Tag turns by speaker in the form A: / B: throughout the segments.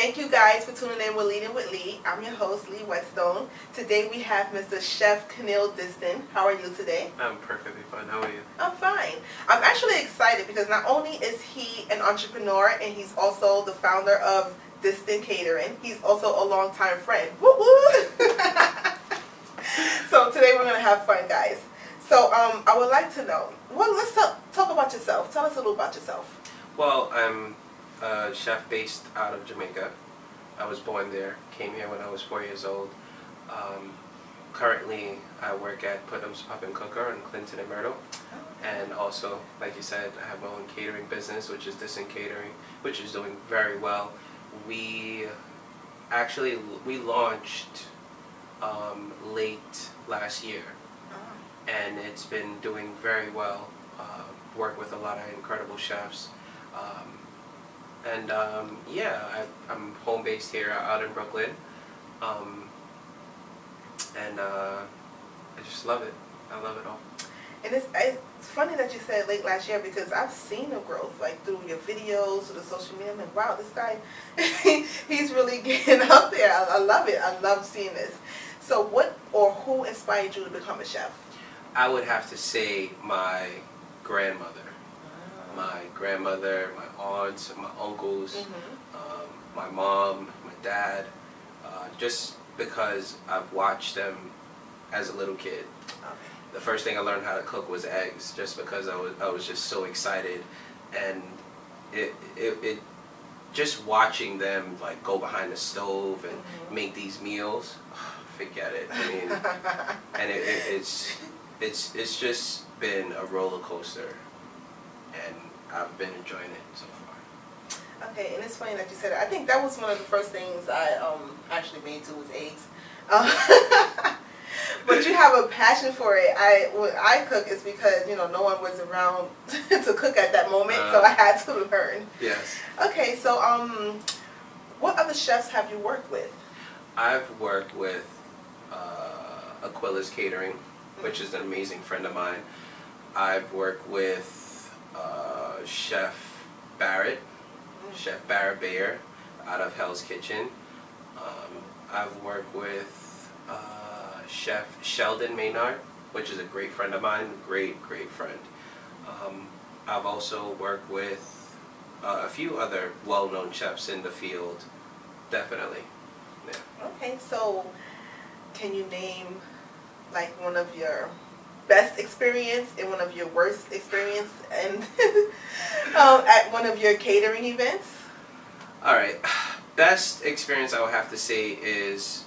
A: Thank you guys for tuning in with Leading with Lee. I'm your host, Lee Whetstone. Today we have Mr. Chef Kenneal Diston. How are you today?
B: I'm perfectly fine. How are you?
A: I'm fine. I'm actually excited because not only is he an entrepreneur and he's also the founder of Diston Catering, he's also a longtime friend. Woo woo! So today we're going to have fun, guys. So I would like to know, well, let's talk about yourself. Tell us a little about yourself.
B: Well, I'm a chef based out of Jamaica. I was born there, came here when I was 4 years old. Currently, I work at Putnam's Pub and Cooker in Clinton and Myrtle. And also, like you said, I have my own catering business, which is Diston Catering, which is doing very well. We launched late last year, and it's been doing very well. Work with a lot of incredible chefs. Yeah, I'm home based here out in Brooklyn, and I just love it. I love it all.
A: And it's funny that you said late last year because I've seen the growth, like through your videos, through the social media. I'm like, wow, this guy, he's really getting up there. I love it. I love seeing this. So what or who inspired you to become a chef?
B: I would have to say my grandmother. My grandmother, my aunts, my uncles, my mom, my dad, just because I've watched them as a little kid. The first thing I learned how to cook was eggs, just because I was just so excited, and it just watching them like go behind the stove and make these meals, forget it. I mean, and it's just been a roller coaster, and I've been enjoying it so far.
A: Okay, and it's funny that you said that. I think that was one of the first things I actually made too, was eggs. But you have a passion for it. What I cook is because, you know, no one was around to cook at that moment, so I had to learn.
B: Yes.
A: Okay, so what other chefs have you worked with?
B: I've worked with Aquila's Catering, which is an amazing friend of mine. I've worked with Chef Barrett Bayer out of Hell's Kitchen. I've worked with Chef Sheldon Maynard, which is a great friend of mine, great friend. I've also worked with a few other well-known chefs in the field, definitely. Yeah.
A: Okay, so can you name like one of your best experience and one of your worst experience and at one of your catering events?
B: All right, best experience I would have to say is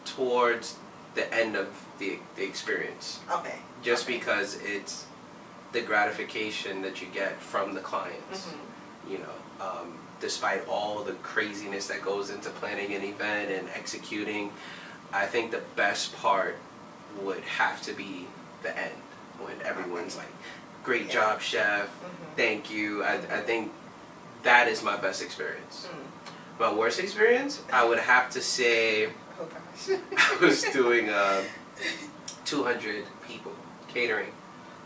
B: towards the end of the experience.
A: Okay.
B: Just because it's the gratification that you get from the clients. You know, despite all the craziness that goes into planning an event and executing, I think the best part would have to be the end, when everyone's like, great job, chef, thank you. I think that is my best experience. My worst experience, I would have to say, I was doing 200 people catering.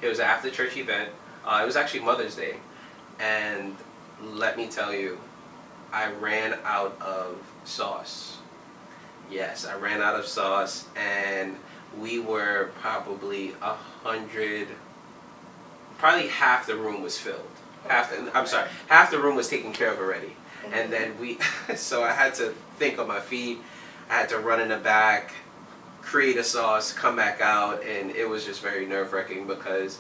B: It was an after church event. It was actually Mother's Day, and let me tell you, I ran out of sauce. Yes, I ran out of sauce, and we were probably 100. Probably half the room was filled. Half the room was taken care of already. And then so I had to think on my feet. I had to run in the back, create a sauce, come back out, and it was just very nerve-wracking because,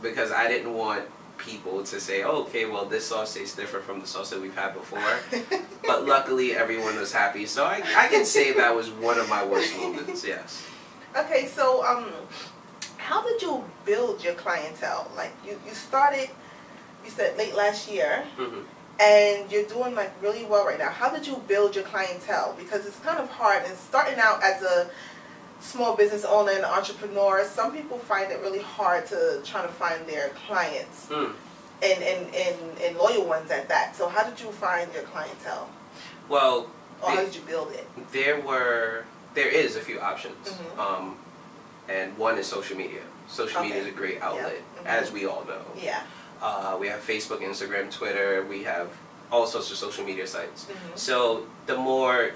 B: because I didn't want people to say, oh, okay, well, this sauce tastes different from the sauce that we've had before. But luckily, everyone was happy. So I can say that was one of my worst moments, yes.
A: Okay, so how did you build your clientele? Like, you started, you said late last year, and you're doing like really well right now. How did you build your clientele? Because it's kind of hard, and starting out as a small business owner and entrepreneur, some people find it really hard to try to find their clients, and loyal ones at that. So how did you find your clientele?
B: Well,
A: or how did you build it?
B: There is a few options, and one is social media. Social media is a great outlet, as we all know.
A: Yeah.
B: We have Facebook, Instagram, Twitter. We have all sorts of social media sites. So the more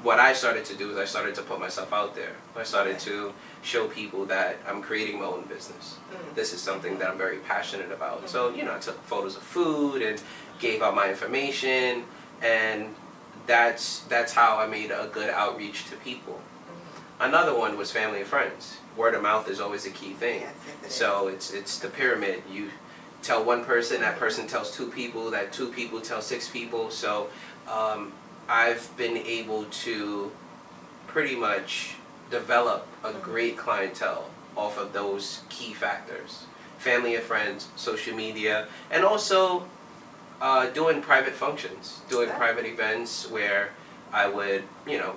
B: what I started to do is I started to put myself out there. I started to show people that I'm creating my own business. This is something that I'm very passionate about. So, you know, I took photos of food and gave out my information, and that's how I made a good outreach to people. Another one was family and friends. Word of mouth is always a key thing. So it's the pyramid. You tell one person, that person tells 2 people, that 2 people tell 6 people. So I've been able to pretty much develop a great clientele off of those key factors. Family and friends, social media, and also doing private functions, doing private events where I would, you know,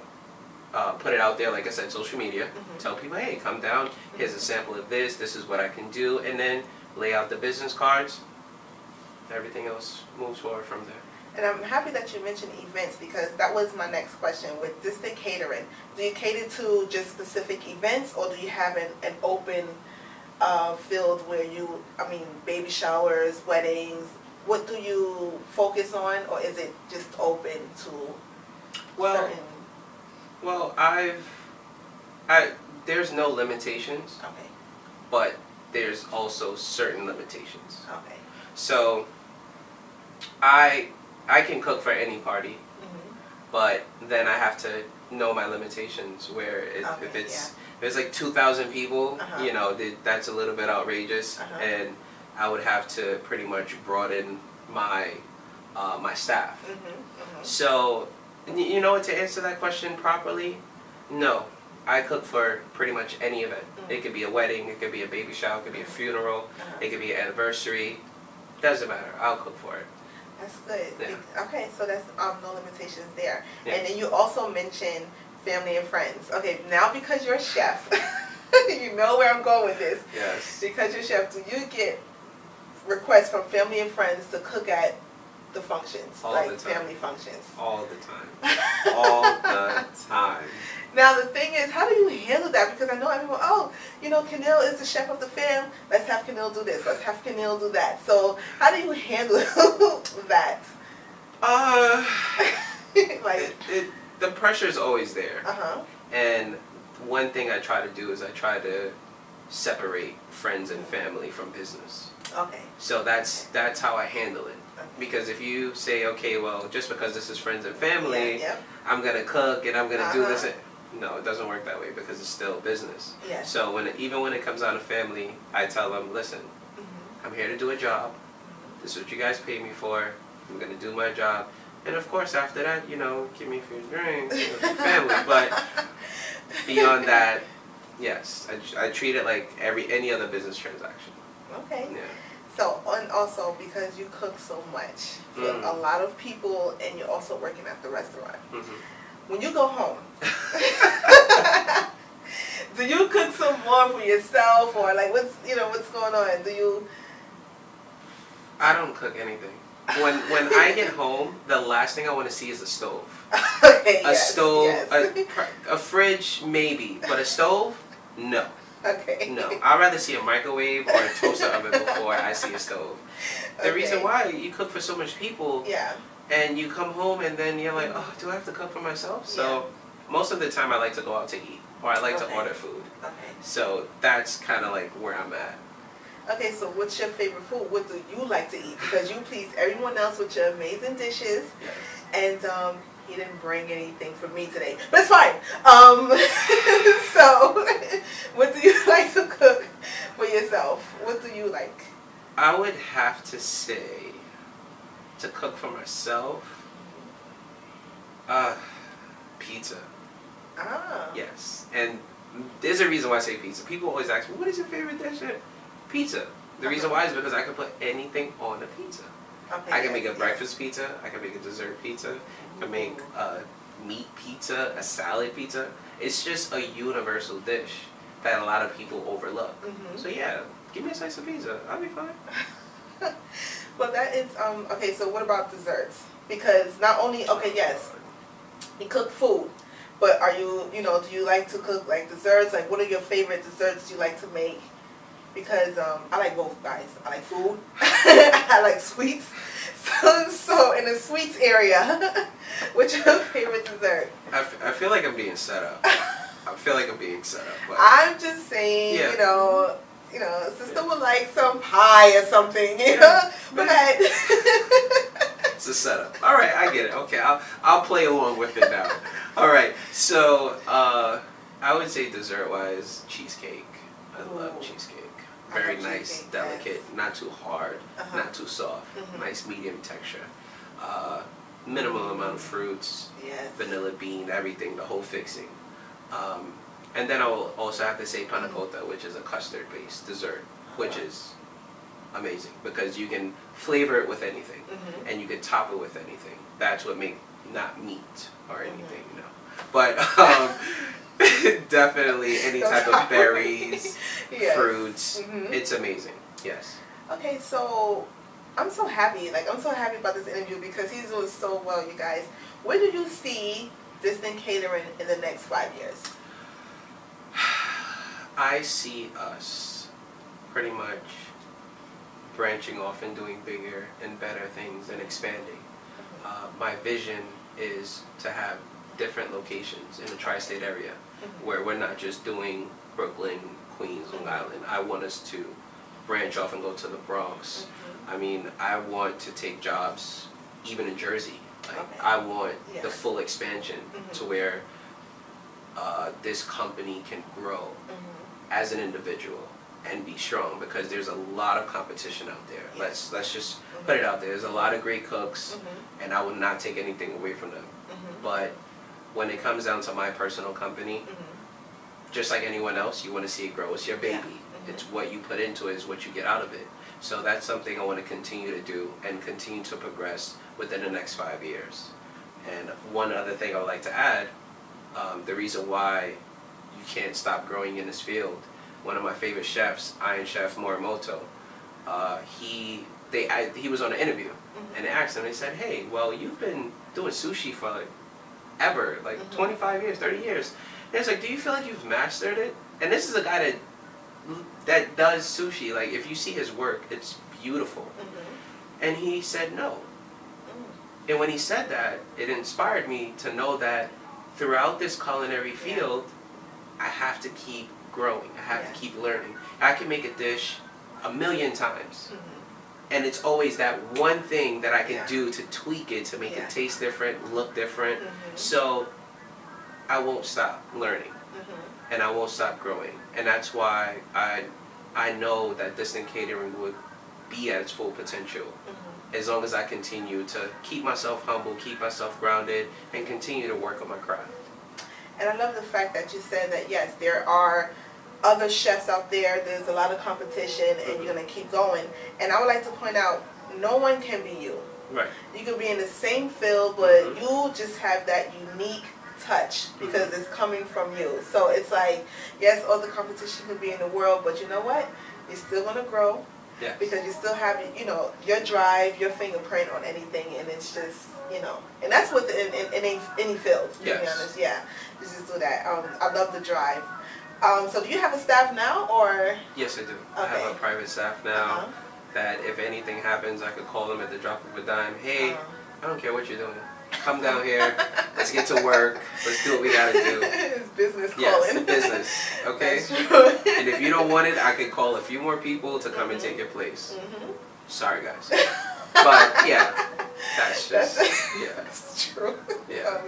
B: put it out there, like I said, social media, tell people, hey, come down, here's a sample of this, this is what I can do, and then lay out the business cards. Everything else moves forward from there.
A: And I'm happy that you mentioned events, because that was my next question. With Diston Catering, do you cater to just specific events, or do you have an open field where you, I mean, baby showers, weddings? What do you focus on, or is it just open to certain?
B: Well, there's no limitations.
A: Okay.
B: But there's also certain limitations.
A: Okay.
B: So I can cook for any party, but then I have to know my limitations. Where if there's like 2,000 people, you know, that's a little bit outrageous, and I would have to pretty much broaden my my staff. So, you know, to answer that question properly, no. I cook for pretty much any event. It could be a wedding, it could be a baby shower, it could be a funeral, it could be an anniversary. Doesn't matter. I'll cook for it.
A: That's good.
B: Yeah.
A: Okay, so that's no limitations there.
B: Yeah.
A: And then you also mentioned family and friends. Okay, now because you're a chef, you know where I'm going with this.
B: Yes.
A: Because you're a chef, do you get requests from family and friends to cook at the functions,
B: all
A: like
B: the time.
A: family functions?
B: All the time. All the time.
A: Now the thing is, how do you handle that? Because I know everyone, oh, you know, Kenneal is the chef of the fam. Let's have Kenneal do this. Let's have Kenneal do that. So how do you handle that?
B: Like the pressure is always there. And one thing I try to do is I try to separate friends and family from business.
A: Okay.
B: So that's how I handle it. Because if you say, okay, well, just because this is friends and family, I'm gonna cook and I'm gonna do this. No, it doesn't work that way, because it's still business.
A: Yes.
B: So even when it comes out of family, I tell them, listen, I'm here to do a job. This is what you guys pay me for. I'm gonna do my job. And of course, after that, you know, give me a few drinks, you know, family. But beyond that, yes, I treat it like any other business transaction.
A: Okay.
B: Yeah.
A: So, and also because you cook so much for a lot of people, and you're also working at the restaurant. When you go home, do you cook some more for yourself, or like what's going on? Do you?
B: I don't cook anything. When I get home, the last thing I want to see is a stove.
A: Okay.
B: A stove, a fridge maybe, but a stove, no.
A: Okay.
B: No, I'd rather see a microwave or a toaster oven before I see a stove. The reason why, you cook for so much people, and you come home and then you're like, oh, do I have to cook for myself? So most of the time I like to go out to eat, or I like to order food.
A: Okay.
B: So that's kind of like where I'm at.
A: Okay, so what's your favorite food? What do you like to eat? Because you please everyone else with your amazing dishes.
B: Yes.
A: And he didn't bring anything for me today, but it's fine. So, what do you like to cook for yourself? What do you like?
B: I would have to say, to cook for myself, pizza. Yes, and there's a reason why I say pizza. People always ask me, what is your favorite dish? Pizza. The reason why is because I can put anything on a pizza.
A: Okay,
B: I can make a breakfast pizza, I can make a dessert pizza, I can make a meat pizza, a salad pizza. It's just a universal dish that a lot of people overlook. So yeah, give me a slice of pizza, I'll be fine.
A: Well, that is, okay, so what about desserts? Because not only, yes, you cook food, but are you, do you like to cook like desserts? Like, what are your favorite desserts you like to make? because I like both, guys. I like food. I like sweets. So in the sweets area, what's your favorite dessert?
B: I feel like I'm being set up. I feel like I'm being set up. But
A: I'm just saying,
B: yeah.
A: you know, sister would like some pie or something, you know. But
B: it's a setup. All right, I get it. Okay, I'll play along with it now. All right, so I would say dessert-wise, cheesecake. I love cheesecake. Very nice, delicate, not too hard, not too soft. Nice medium texture. Minimal amount of fruits, vanilla bean, everything, the whole fixing. And then I will also have to say panna cotta, which is a custard-based dessert, which is amazing because you can flavor it with anything, and you can top it with anything. That's what makes not meat or anything, you know. But definitely any type of berries, fruits, it's amazing. Yes.
A: Okay, so I'm so happy. Like, I'm so happy about this interview because he's doing so well, you guys. Where do you see Diston Catering in the next 5 years?
B: I see us pretty much branching off and doing bigger and better things and expanding. My vision is to have different locations in the tri-state area where we're not just doing Brooklyn, Queens, Long Island. I want us to branch off and go to the Bronx. I mean, I want to take jobs even in Jersey. Like, I want the full expansion to where this company can grow as an individual and be strong, because there's a lot of competition out there. Let's just put it out there. There's a lot of great cooks, and I would not take anything away from them. But when it comes down to my personal company, just like anyone else, you want to see it grow. It's your baby. It's what you put into it is what you get out of it. So that's something I want to continue to do and continue to progress within the next 5 years. And one other thing I would like to add, the reason why you can't stop growing in this field, one of my favorite chefs, Iron Chef Morimoto, he was on an interview, and they asked him, they said, hey, well, you've been doing sushi for like ever, like 25 years, 30 years. And it's like, do you feel like you've mastered it? And this is a guy that does sushi. Like, if you see his work, it's beautiful. And he said no. And when he said that, it inspired me to know that throughout this culinary field, I have to keep growing. I have to keep learning. I can make a dish 1,000,000 times. And it's always that one thing that I can do to tweak it, to make it taste different, look different. So I won't stop learning. And I won't stop growing. And that's why I know that Diston Catering would be at its full potential as long as I continue to keep myself humble, keep myself grounded, and continue to work on my craft.
A: And I love the fact that you said that, yes, there are other chefs out there, there's a lot of competition, and you're going to keep going. And I would like to point out, no one can be you.
B: Right.
A: You could be in the same field, but you just have that unique touch because it's coming from you. So it's like, yes, all the competition could be in the world, but you know what? You're still going to grow.
B: Yes.
A: Because you still have, you know, your drive, your fingerprint on anything, and it's just, you know, and that's what in any field, to be honest. Yeah, you just do that. I love the drive. So do you have a staff now, or? Yes, I do.
B: I have a private staff now that if anything happens, I could call them at the drop of a dime. Hey, I don't care what you're doing. Come down here. Let's get to work. Let's do what we gotta do.
A: It's business calling.
B: Yes, business. Okay.
A: That's true.
B: And if you don't want it, I could call a few more people to come and take your place. Sorry, guys. But yeah, that's just
A: that's true.
B: Yeah.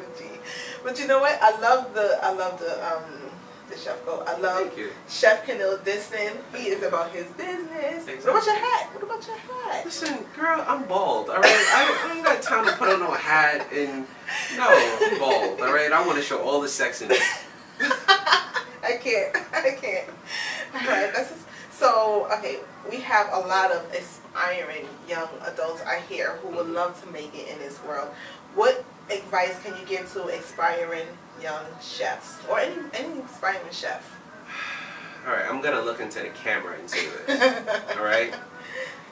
A: But you know what? I love the chef coat. I love Chef Kenneal Diston. He is about his business. Exactly. What about your hat? What about your hat?
B: Listen, girl, I'm bald. All right, I ain't got time to put on no hat and no, I'm bald. All right, I want to show all the sexiness.
A: I can't. All right, so okay. We have a lot of aspiring young adults I hear who would love to make it in this world. What advice can you give to aspiring young chefs or any aspiring chef?
B: All right, I'm gonna look into the camera and say this. All right,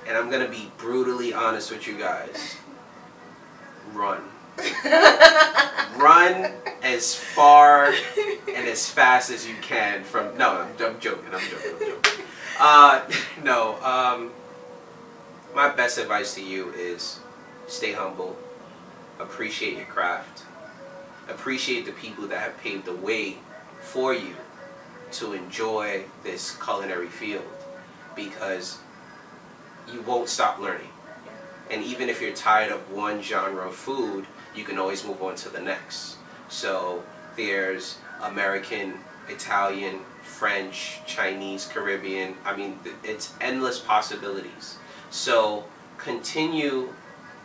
B: and I'm gonna be brutally honest with you guys. Run. Run as far and as fast as you can from. No, I'm joking. No. My best advice to you is stay humble, appreciate your craft, appreciate the people that have paved the way for you to enjoy this culinary field, because you won't stop learning. And even if you're tired of one genre of food, you can always move on to the next. So there's American, Italian, French, Chinese, Caribbean. I mean, it's endless possibilities. So continue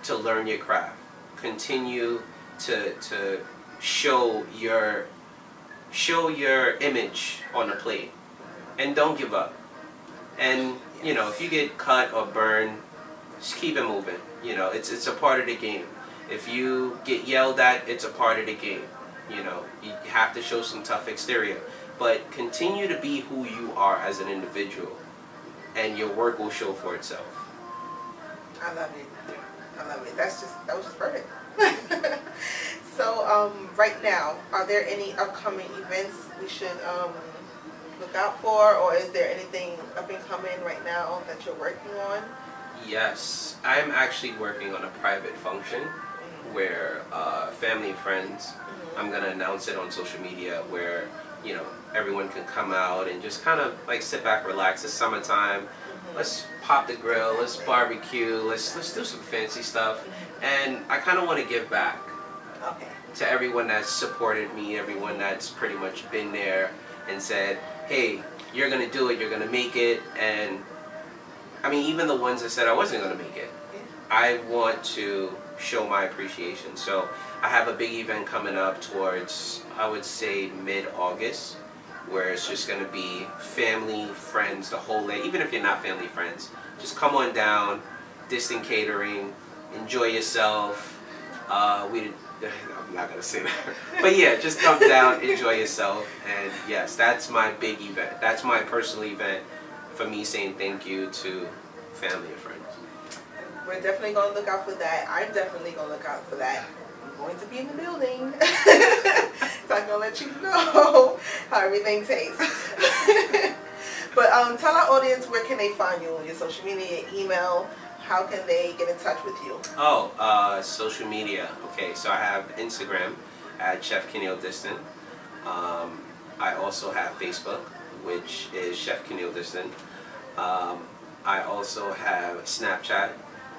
B: to learn your craft. Continue to show your image on the plate, and don't give up. And you know, if you get cut or burned, just keep it moving. You know, it's a part of the game. If you get yelled at, it's a part of the game. You know, you have to show some tough exterior, but continue to be who you are as an individual, and your work will show for itself.
A: I love it. I love it. That was just perfect. So, right now, are there any upcoming events we should look out for, or is there anything up and coming right now that you're working on?
B: Yes, I'm actually working on a private function where family and friends, I'm going to announce it on social media, where, you know, everyone can come out and just kind of like sit back, relax. It's summertime. Let's pop the grill, let's barbecue, let's do some fancy stuff. And I kind of want to give back to everyone that's supported me, everyone that's pretty much been there and said, hey, you're going to do it, you're going to make it. And I mean, even the ones that said I wasn't going to make it, I want to show my appreciation. So I have a big event coming up towards, I would say, mid-August, where it's just going to be family, friends, the whole day. Even if you're not family, friends, just come on down, Diston Catering, enjoy yourself. I'm not going to say that. But yeah, just come down, enjoy yourself. And yes, that's my big event. That's my personal event for me saying thank you to family and friends.
A: We're definitely going to look out for that. I'm definitely going to look out for that. I'm going to be in the building. So I'm going to let you know how everything tastes. But tell our audience, where can they find you? Your social media, your email. How can they get in touch with you?
B: Oh, social media. Okay, so I have Instagram at Chef Kenneal Diston. I also have Facebook, which is Chef Kenneal Diston. I also have Snapchat,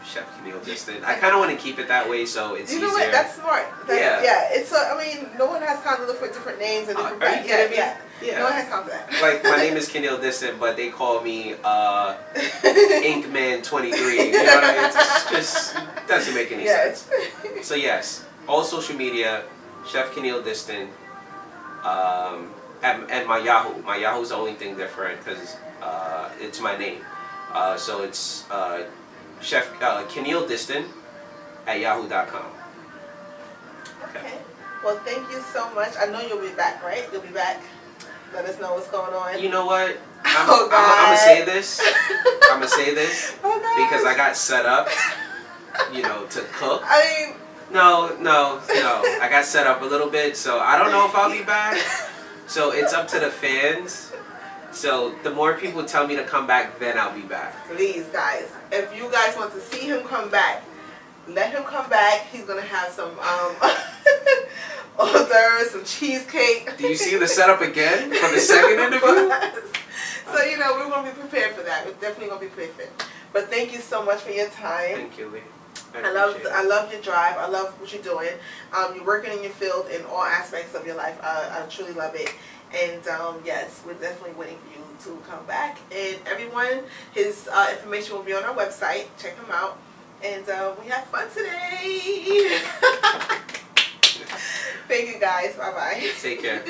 B: Chef Kenneal Diston. I kind of want to keep it that way, so it's easier.
A: You know what? That's smart. Yeah. It's. I mean, no one has time to look for different names and different.
B: Are you kidding me?
A: Yeah. No one has time for that.
B: Like, my name is Kenneal Diston, but they call me Inkman 23. You know what I mean? It just doesn't make any sense. So yes, all social media, Chef Kenneal Diston, and my Yahoo. My Yahoo's the only thing different because it's my name. So it's Chef Kenneal Diston at yahoo.com.
A: Okay. Well, thank you so much. I know you'll be back, right? You'll be back. Let us know what's going on.
B: You know what? I'm gonna say this. I'm gonna say this because I got set up, you know, to cook.
A: I mean,
B: no. I got set up a little bit, so I don't know if I'll be back. So it's up to the fans. So the more people tell me to come back, then I'll be back.
A: Please, guys, if you guys want to see him come back, let him come back. He's gonna have some hors d'oeuvres, some cheesecake.
B: Do you see the setup again for the second interview?
A: So you know we're gonna be prepared for that. We're definitely gonna be prepared. But thank you so much for your time.
B: Thank you, Lee.
A: I love your drive. I love what you're doing. You're working in your field in all aspects of your life. I truly love it. And yes, we're definitely waiting for you to come back. And everyone, his information will be on our website. Check him out. And we have fun today. Thank you guys. Bye bye.
B: Take care.